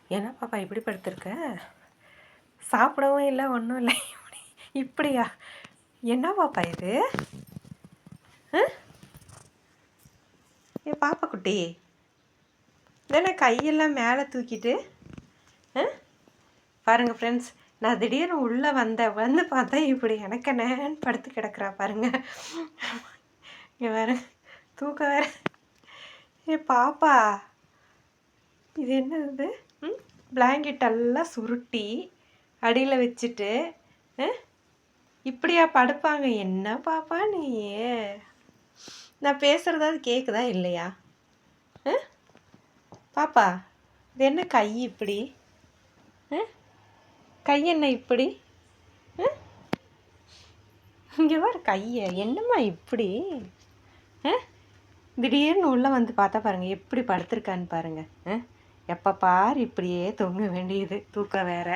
என்ன பாப்பா இப்படி படுத்திருக்க? சாப்பிடவும் இல்லை, ஒன்றும் இல்லை. இப்படியா? என்ன பாப்பா இது? ஏ பாப்பா குட்டி, இதென்ன கையெல்லாம் மேலே தூக்கிட்டு? பாருங்கள் ஃப்ரெண்ட்ஸ், நான் திடீர்னு உள்ளே வந்து பார்த்தா இப்படி எனக்கு என்னன்னு படுத்து கிடக்குறா பாருங்க. இங்கே வேற தூக்கம் வேற. ஏ பாப்பா, இது என்ன இது? பிளாங்கெட்டெல்லாம் சுருட்டி அடியில் வச்சுட்டு இப்படியா படுப்பாங்க? என்ன பாப்பா நீ? நான் பேசுகிறதாவது கேட்குதா இல்லையா? பாப்பா, இது என்ன கை இப்படி? கை என்ன இப்படி? இங்கே வர கையை என்னம்மா இப்படி? திடீர்னு உள்ளே வந்து பார்த்தா பாருங்கள் எப்படி படுத்திருக்கான்னு பாருங்கள். எப்போ பாரு இப்படியே தூங்க வேண்டியது, தூக்கம் வேற.